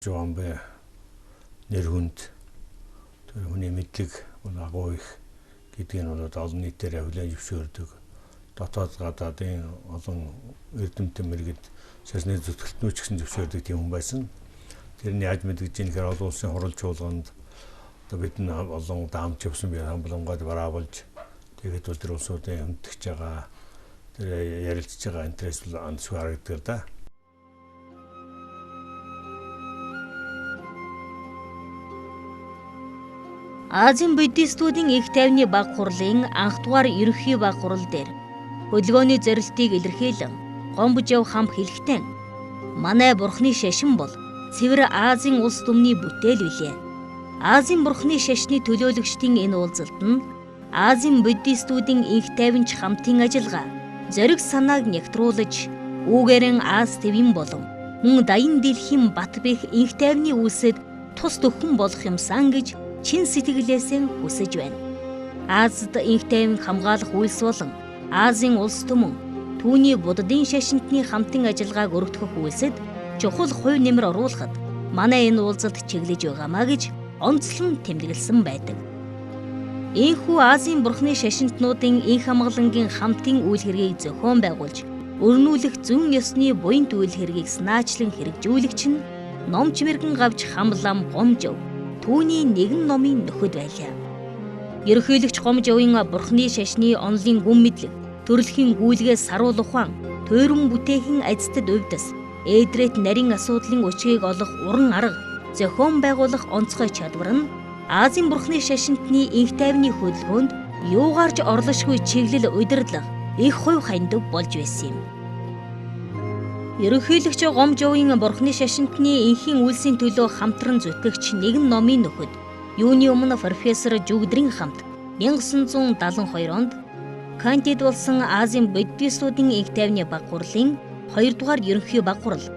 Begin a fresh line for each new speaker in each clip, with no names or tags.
Жомбе нэр хүнд тэр хүний мэдлэг бол агуу их гэдгийг нь бол олон нийтээр хүлээн зөвшөөрдөг. Дотоод гадаадын олон эрдэмтэн мэрэгд шашны зүтгэлтнүүч гэсэн зөвшөөрдөг тийм хүн байсан. Тэрний яаж мэдгэж ийм гэхээр олон улсын хурал чуулганд одоо бид нь олон даамч явсан би хамблангууд бараавалж тэгээд бол тэр улсуудын хүндэж байгаа тэр ярилцж байгаа интерес бол андшгүй харагддаг да.
Азийн буддистуудын их тайвны баг хурлын анх дугаар ерөнхий баг хурал дээр хөдөлгөөний зорилтыг илэрхийлэн Гомбожов хам хэлэхдээ манай бурхны шашин бол цэвэр Азийн улс түмний бүтээл билээ. Азийн бурхны шашны төлөөлөгчдийн энэ уулзалт нь Азийн буддистуудын их тайвнч хамтын ажиллагаа зориг санааг нэгтруулж үүгээрэн Аз твэн болон мөн даян дэлхийн бат бэх их тайвны үлсэд тус төхөн болох юмсан гэж чин сэтгэлээсээ хүсэж байна. Азад инх тайван хамгаалах үйлс болон Азийн улс түмэн түүний буддын шашинтны хамтын ажиллагааг өргөдгөх үйлсэд чухал хувь нэмэр оруулахад манай энэ уулзалт чиглэж байгаамаа гэж онцлон тэмдэглэсэн байдаг. Ийхүү Азийн бурхны шашинтнуудын инх хамгаалангийн хамтын үйл хэргийг зохион байгуулж өрнүүлэх зүүн ёсны буянт үйл хэргийг санаачлан хэрэгжүүлэгч нь номч мэргэн гавж Хамлам Гомжов түүний нэгэн номын нөхөд байлаа. Ерөнхийлөгч Гомжовын бурхны шашны онлын гүн мэдлэг, төрөлхийн гүйлгээс саруул ухаан, туйран бүтээхэн ажтад увдас, ээдрет нарийн асуудлын өчгийг олох уран арга, зохион байгуулах онцгой чадвар нь Азийн бурхны шашинтны инх тайвны хөдөлгөөнд юугаарч орлошгүй чиглэл удирдлага, их хувь хандив болж байсан юм. Ерөнхийлөгч Гомжовын бурхны шашинтны инхийн үйлсийн төлөө хамтран зүтгэгч нэгэн номын нөхөд юуны өмнө профессор Жүгдрийн хамт 1972 онд кандидат болсон Азийн буддистуудын инх тайвны баг хурлын 2 дугаар ерөнхий баг хурал,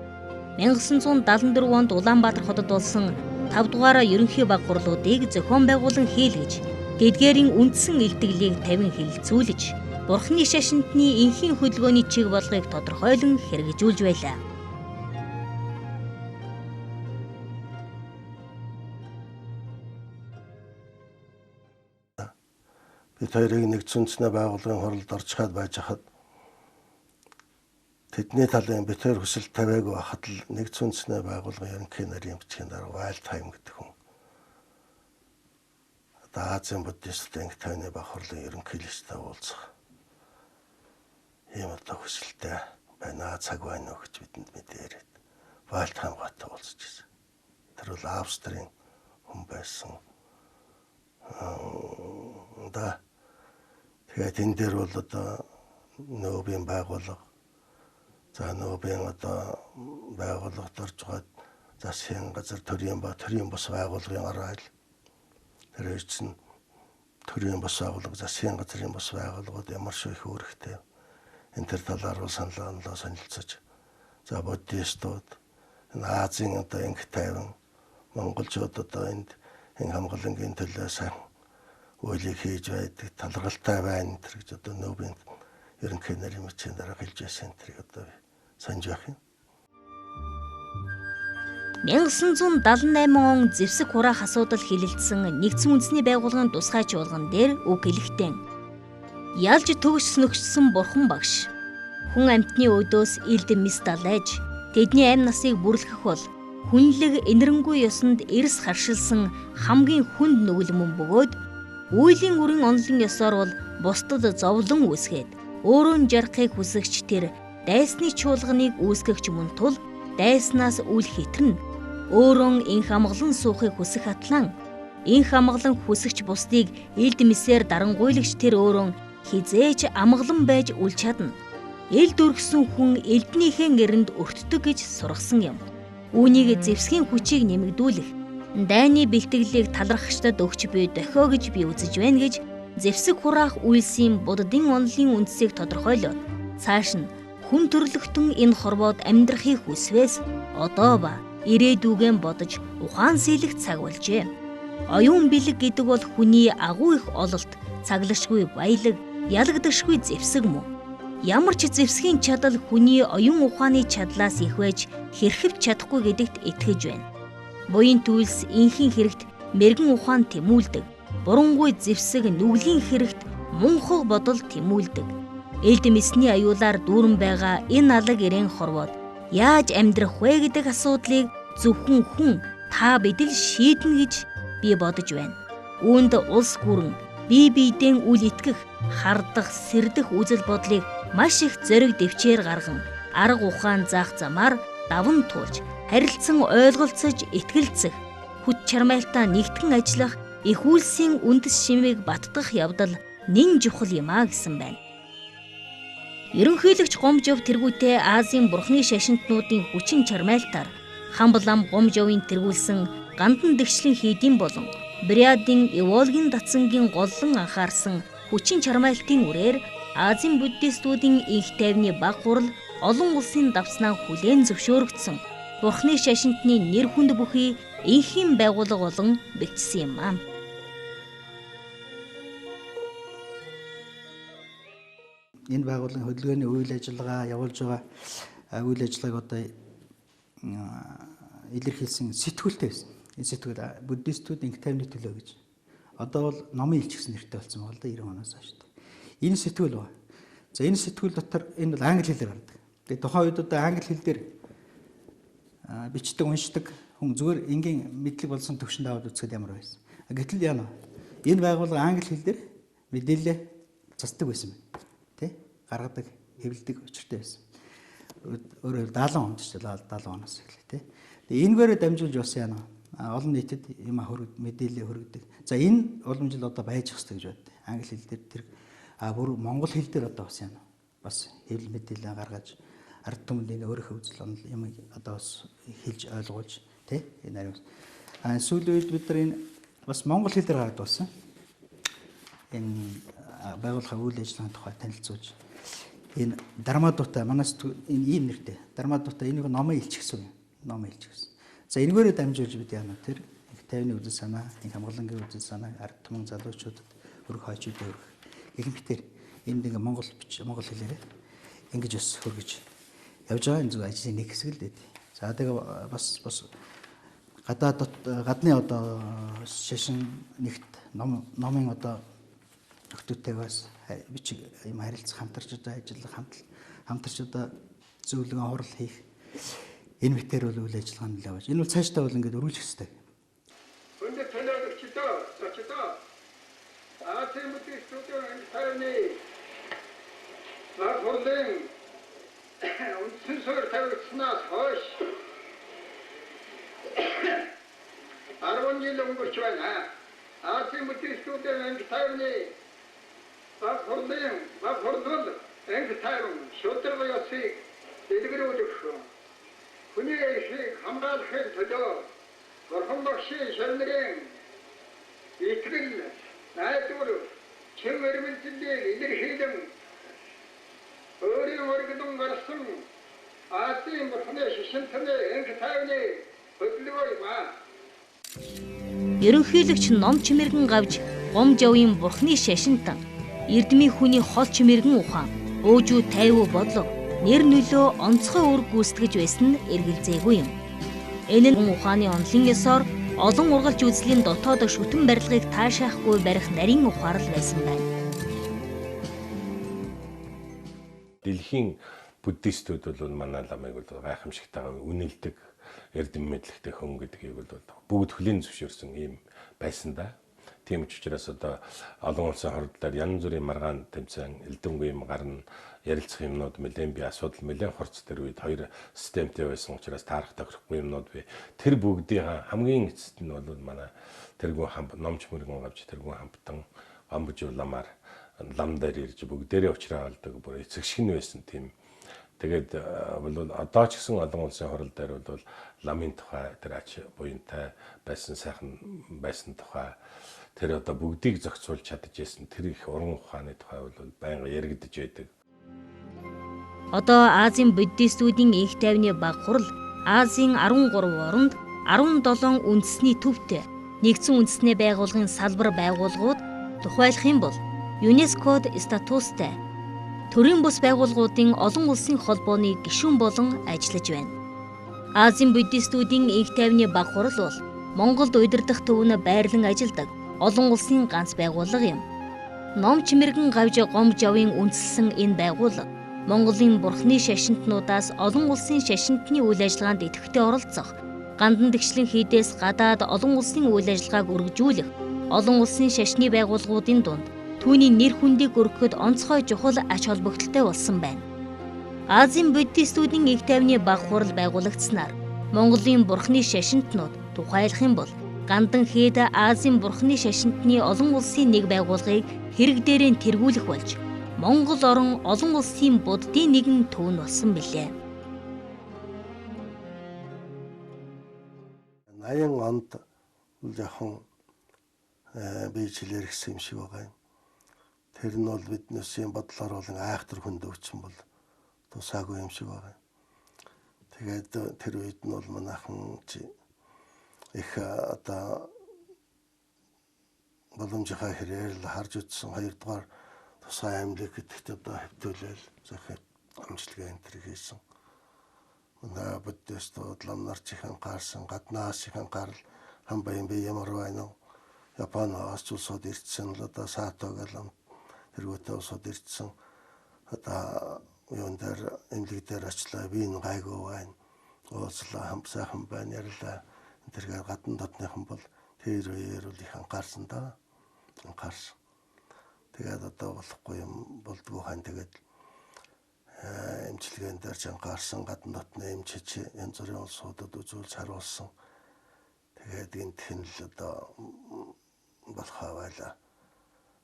1974 онд Улаанбаатар хотод болсон 5 дугаар ерөнхий баг хурлуудыг зохион байгуулан хийлгэж, тэдгээрийн үндсэн илтгэлийг тавин хэлэлцүүлж бурхны шашинтны инхийн хөдөлгөөний чиг болгыг тодорхойлон хэрэгжүүлж байлаа.
Бид хоёрыг нэг зүнцнээ байгууллагын хуралд орчхаад байж хахад тэдний талын бид хоёр хүсэл тавиагүй хахад л нэг зүнцнээ байгууллагын ерөнхий нарийн бичгийн дарга Вайлтхайм гэдэг хүн Азийн буддистуудын инх тайвны баг хурлын ерөнхийлөгчтэй уулзах ийм одоо хүсэлтэй байна, цаг байна уу гэж бидэнд мэдээрэд Вайлтхайм гоотой уулзаж ирсэн. Тэр бол Австрийн хүн байсан. Тэгээд энэ дээр бол одоо нөөбийн байгууллага, за нөөбийн одоо байгууллагад орж байгаад засгийн газар төрийн бус байгууллагын ороод тэр чинь төрийн бус байгууллага, засгийн газрын бус байгууллагууд ямар шиг их үүрэгтэй. Энэ төр талаар бол саналаа солилцож, за буддистууд, энэ Азийн одоо инх тайван монголчууд одоо энд инх хамгаалангийн төлөө сайн үйлийг хийж байдаг, таларгалтай байна тэр гэж одоо нөөбийн ерөнхий нарийн бичгийн дарга хэлж байсан тэрийг одоо санаж байх юм.
1978 он зэвсэг хураах асуудал хилэлцсэн нэгдсэн үндэсний байгууллагын тусгай чуулган дээр үг хэлэхдээ ялж төгс нөхцсөн бурхан багш хүн амьтны өдөөс илд мис далайж тэдний амь насыг бүрлэхэх бол хүнлэг энэрэнгүй ёсонд эрс харшилсан хамгийн хүнд нүгэлмэн бөгөөд үйлийн үрэн онлын ёсоор бол бусдад зовлон үүсгээд өөрөө жарахыг хүсэгч тэр дайсны чуулганыг үүсгэгч мөн тул дайснаас үл хитрэн өөрөө инх амгалан суухыг хүсэх атлан инх амгалан хүсэгч бусдыг илд мисээр дарангуйлагч тэр өөрөө хизээж амгалан байж үл чадна. Элд өргсөн хүн элднийхээ гэрэнд өртдөг гэж сургасан юм. Үүнийг зэвсгийн хүчийг нэмэгдүүлэх, дайны бэлтгэлийг талархагчдад өгч буй дохио гэж би үзэж байна гэж зэвсэг хураах үйлсийн буддын онлын үндсийг тодорхойлоод цааш нь хүн төрлөختөн энэ хорвоод амьдрахыг хүсвээс одоо ба ирээдүгэн бодож ухаан сэлэх цаг болжээ. Оюун бэлэг гэдэг бол хүний агуу их ололт, цаглагшгүй баялаг, ялагдашгүй зэвсэг мөн. Ямар ч зэвсгийн чадал хүний оюун ухааны чадлаас их байж хэрхэвч чадахгүй гэдэгт итгэж байна. Буян төлс инхийн хэрэгт мэрэгэн ухаан тэмүүлдэг. Бурангуй зэвсэг нүглийн хэрэгт мунхаг бодол тэмүүлдэг. Элд мэсний аюулаар дүүрэн байгаа энэ алаг ирээн хорвоод яаж амьдрах вэ гэдэг асуудлыг зөвхөн хүн та бид л шийднэ гэж би бодож байна. Үүнд улс гүрэн бие биедээ үл итгэх, хардах, сэрдэх үзэл бодлыг маш их зориг дэвчээр гарган арга ухаан заах замаар даван туулж, харилцан ойлголцож итгэлцэх, хүч чармайлтаа нэгтгэн ажиллах их үйлсийн үндэс шимийг баттгах явдал нэн чухал юм а гэсэн байна. Ерөнхийлөгч Гомжов тэргүүтээ Азийн бурхны шашинтнуудын хүчин чармайлтаар Хамблам Гомжовын тэргүүлсэн гандан дэгшлийн хийдийн болон Бриадын Эволгийн датсангийн голлон анхаарсан хүчин чармайлтын үрээр Азийн буддистуудын инх тайвны баг хурал олон улсын давснаа хүлээн зөвшөөрөгдсөн бурхны шашинтны нэр хүнд бүхий инхийн байгууллага болон бэлдсэн юм аа.
Энэ байгууллагын хөдөлгөөний үйл ажиллагаа явуулж байгаа үйл ажиллагааг одоо илэрхийлсэн сэтгүүлтэй байсан. Энэ сэтгүүл буддистууд инх тайвны төлөө гэж. Одоо бол номын илч гэсэн нэртэй болсон байна л да 90 оноос хойш. Энэ сэтгүүл ба. За энэ сэтгүүл дотор энэ бол англи хэлээр гардаг. Тэгээ тухайн үед одоо англи хэл дээр бичдэг, уншдаг хүн зүгээр энгийн мэдлэг болсон төвшөнд аваад үзэхэд ямар байсан. Гэтэл яана энэ байгууллага англи хэл дээр мэдээлэл засдаг байсан байна. Гаргадаг, хэвлэдэг учиртай байсан. Өөрөөр 70 онд ч 70 оноос эхлэв тий. Тэгээ энэгээр дамжуулж бас яана олон нийтэд юм мэдээлэл хүргэдэг. За энэ улам жил одоо байж хэвчтэй гэж боддог. Англи хэл дээр тэр бүр монгол хэл дээр одоо бас яана бас хэвлэл мэдээлэл гаргаж ард түмний өөрийнхөө үзэл онол юм одоо бас хэлж ойлгуулж тий энэ ариун. Сүүлийн үед бид нар энэ бас монгол хэл дээр гаргад болсон. Энэ байгууллагын үйл ажиллагааны тухай танилцуулж энэ Дармадуутай манаас энэ ийм нэртэй Дармадуутай энийг номын илч гэсэн юм. Номын илч гэсэн. За энэгээр дамжуулж бид яана тэр их тайвны үзэл санаа, их хамгааллын үзэл санааг ард түмэн залуучуудад өргөх хойчууд өргөх. Ихэнхдээ энд ингээ монгол хэлээрээ ингэж бас хөргөж явж байгаа энэ зөв ажлын нэг хэсэг л дээ. За тэгээ бас гадны одоо шашин нэгт номын одоо нөхдөдтэйгээс бичиг юм харилцах хамтарч одоо ажиллах хамтарч одоо зөвлөгөө хурал хийх энэ мэтэр бол үйл ажиллагааны л явж. Энэ бол цаашдаа бол ингээд өргүүлэх хэрэгтэй.
Өндөр төлөөлөгчдөө Азийн буддистуудын тайвны хурлын үндсэн суурь тавигдсанаас хойш 10 жил өнгөрч байна. Азийн буддистуудын тайвны хурлын энх тайван шударга ёсыг дэлгэрүүлэх хүний эшийг хамгаалахын төлөө Бурхан багшийн шарнырын итгэл найдвар чин эрмэлзэлийг илэрхийлэн өөрийн өргөдөн гарсан Азийн бурхны шашинтны энх тайвны хөдөлгөөр юм аа.
Ерөнхийлөгч ном чимэргэн гавж Гомжовын бурхны шашинтан эрдмийн хүний хол чимэргэн ухаан өөжүү тайвуу бодлого нэр нөлөө онцгой үр гүйцэтгэж байсан нь эргэлзээгүй юм. Энэ нь ухааны онлын ёсоор олон ургалж үзлийн дотоод шүтэн барилгыг таашаахгүй барих нарийн ухаарл байсан байна.
Дэлхийн буддистууд бол манай ламыг бол гайхамшигтайгаар үнэлдэг эрдэм мэдлэгтэй хүн гэдгийг бол бүгд хүлээн зөвшөөрсөн юм байсан да. Тийм учраас одоо олон улсын хордлоор янз бүрийн маргаан тэмцээн элдэнгүй юм гарна ярилцах юмнууд нэлээд би асуудал нэлээд хорц тэр үед хоёр системтэй байсан учраас таарах тохирохгүй юмнууд би тэр бүгдийн хамгийн эцэст нь бол манай тэргүүн номч мөргөн авч тэргүүн хамтан гомбож ламаар лам дээр ирж бүгдээрээ уучраа алдаг бүр эцэг шиг нь байсан тийм. Тэгээд бол одоо ч гэсэн олон улсын хорол дээр бол ламын тухай тэр ач буянтай байсан сайхан байсан тухай тэр одоо бүгдийг зохицуулж чадж байсан тэр их уран ухааны тухай бол байнга яригдж байдаг.
Одоо Азийн буддистуудын инх тайвны баг хурал Азийн 13 оронд 17 үндэсний төвтэй нэгдсэн үндэсний байгууллагын салбар байгууллагууд тухайлах юм бол ЮНЕСКОд статустай төрийн бус байгууллагуудын олон улсын холбооны гишүүн болон ажиллаж байна. Азийн буддистуудын их тайвны баг хурал бол Монголд удирдах төвнө байрлан ажилдаг олон улсын ганц байгууллага юм. Ном чимэргэн гавж гомж авын үндэслэн энэ байгууллага Монголын бурхны шашинтнуудаас олон улсын шашинтны үйл ажиллагаанд идэвхтэй оролцох, гандан тэгшлэн хийдээс гадаад олон улсын үйл ажиллагааг өргөжүүлэх, олон улсын шашны байгууллагуудын дунд түүний нэр хүндийг өргөхөд онцгой чухал ач холбогдолтой болсон байна. Азийн буддистуудын их тайвны баг хурал байгуулагдсанаар Монголын бурхны шашинтнууд тухайлах юм бол гандан хэд Азийн бурхны шашинтны олон улсын нэг байгууллагыг хэрэг дээрээ тэргүүлэх болж Монгол орон олон улсын буддийн нэгэн төв нь болсон билээ.
80 онд жоохон бийчлэр гисэн юм шиг байгаа юм. Тэр нь бол биднээс юм бодлоор болон айхтар хүнд өвчин бол тусаагүй юм шиг байгаа. Тэгээд тэр үед нь бол манайхан их одоо боломжтой хэрээр л харж утсан хоёрдугаар тусгай амьлаг гэдэгт одоо хөвтөлөл захид амжилттай энэ хийсэн. Манай буддистууд ламнарчийн гарсан гаднаасийн гарал хамбайн би ямар байна уу? Японоос улсууд ирсэн л одоо саато гэлэн тэргүүтээ улсууд ирсэн. Одоо юун дээр эмнэлэг дээр очлоо би энэ гайгүй байна. Ууцлаа хамсаахан байна ярьлаа. Тэргээр гадна дотныхан бол тэр үеэр л их анхаарсан да. Анхаарсан. Тэгээд одоо болохгүй юм болдгоо хан тэгээд эмчилгээнд дээр ч анхаарсан гадна дотны эмчиж янз бүрийн улсуудад үзүүлж харуулсан. Тэгээд энэ тэнэл одоо болохоо байла.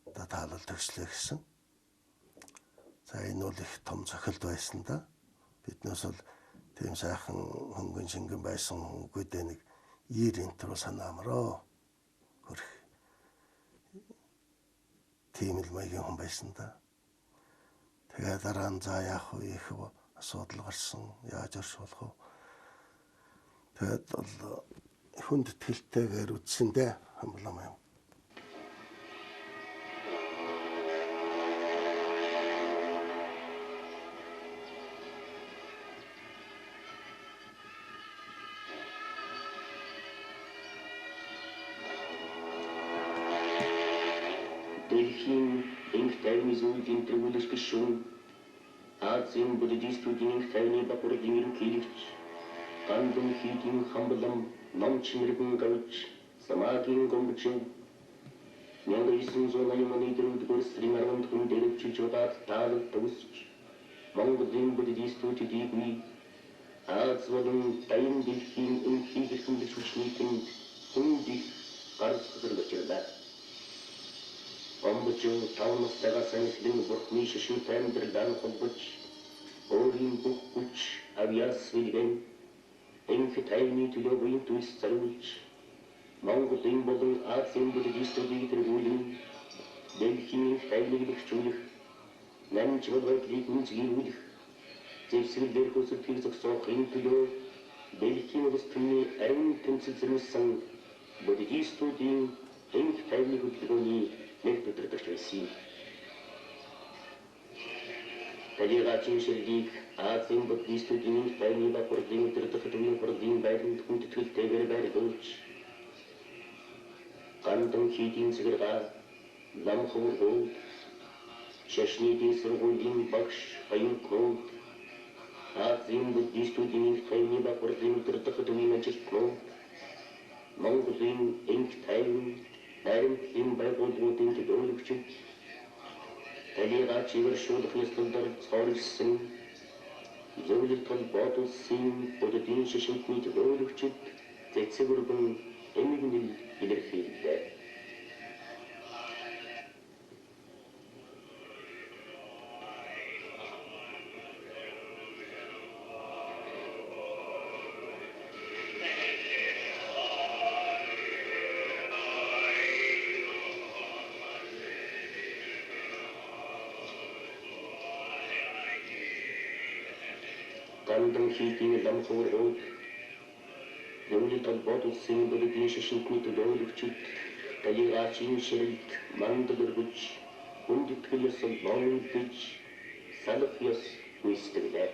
Одоо таалал төгслөө гэсэн. За энэ бол их том цохилт байсан да. Биднээс бол тийм сайхан хөнгөн шингэн байсан үгүйдээ нэг 90 интро санаамроо хөрх. Тийм л маягийн хүн байсан да. Тэгээд дараа нь за яах вэ их асуудал гарсан. Яаж оршуулах вэ? Тэгээд бол хүнд тэлтэйгээр үтсэн дээ хамлам юм.
Дэлхийн инх тайвны зүйлийн тэргүүлэх гишүүн Азийн буддистуудын инх тайвны бахурын ерөнхийлөгч гандан хийдийн хамблам ном чимэргэн гавж самаагийн гомбчин 1980 оны 4-р сарын 10-нд хүн дэрвчилж удаад таалал төгсөж Монголын буддистуудыг Аз болон дайны дэлхийн инхийг эрхэмлэх хүчнийхэн хүндих гарц зэрлэжлээ. Гомбчин таунастайгаас эхлэн бурхны шашинтай амьдралаа холбож өөрийн бүх хүч авьяас вилгэн инх тайвны төлөө буян төс зориулж Монголын болон Азийн буддистуудыг тэргүүлэн дэлхийн инх тайвныг бэхжүүлэх намж бодлыг үнэлэх зэвсгэлээр хөсөлтийг зогсоохын төлөө дэлхийн улс төрний ариун тэмцэл зэрмсэн буддистуудын инх тайвны хөтөлбөрийн нэг өдөртөгч байсан. Талигачийн шилжих Азийн буддистуудын инх тайвны бахурын өдөртөх хөтөлбөрийн хурлын байранд хүндэтгэлтэйгээр байрлуулж гандан хийдийн цэгэрга лам хөвгөө шашны сургуулийн багш баян Азийн буддистуудын инх тайвны бахурын өдөртөх хөтөлбөрийн ажилтнууд Монголын инх тайвны Найрамдлын байгууллагуудын төлөөлөгчид талигаа чиглүүлэх ёслолдор цоорилсан зөвлөлт холбоот улсын буддийн шашинтны төлөөлөгчид зэцэг өргөн эмгэнэл илэрхийллээ. Гандан хийдийн лам хөвгөө зөвлөлт холбоот улсын буддийн шашинтны төлөөлөгчид талигачийн ширэлд мандал өргөж хүндэтгэл ёсол боон гэж салах ёс үүсгэлээ.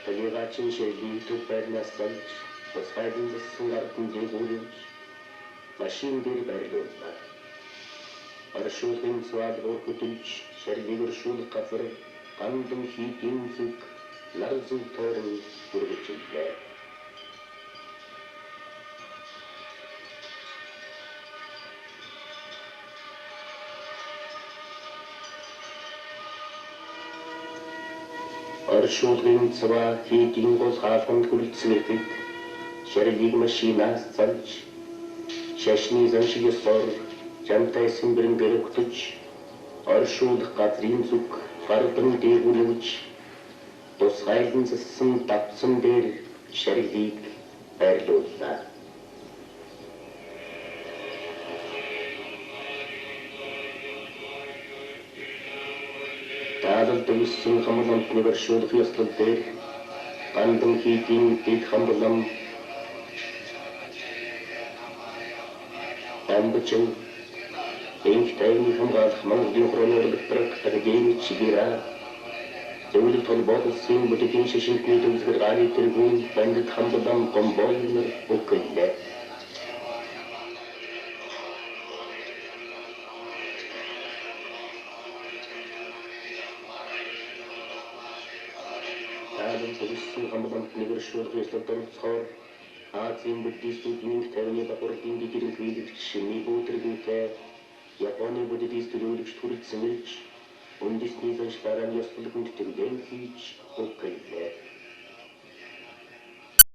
Талигачин ширли тупайрнаас болж босхайдын зассан ардын дээгүүрж машин дээр байрлууллаа. Оршуулгын цаал хөдөлж ширлийг оршуулах газар гандан хийдийн зүг нар зүг тойрон хүргэжлээ. Оршуулгын цаваа хийдийн гол хаалганд хүрэлцсэн ихэд ширлийг машинаас залж шашны заншиг ёсоор жамтай сэмбэрэн гэрэгтэж оршуулах газрын зүг гардан дээгүүрж тусгайлан зассан давцсан дээр ширлийг байрлууллаа. Таалал дэвсэн хамгаалалт нэршүүлэх ёслол дээр гандан хийдийн дэд хамгаалам амбчэн энх тайны хамгаалах Монголын хроноор бэтрэг таггийн чигээрээ зөвлөлт толботсон бүтэгийн шишинтний төвсгэр ганы тэргүүн бандит хамгаалам гомбойнер өгөлээ. Төвсөн хамгаалалт нэршүүлэх ёслолд оролцохоор Азийн буддистуудын тайвны бахурдын дэдгэрэн хилэгч шиний бүтргүүтэй Японы буддистуудч хүрэлцэн илж үндэсний заншлаараа ёслол хүнд тэмдээн хийж өгөлээ.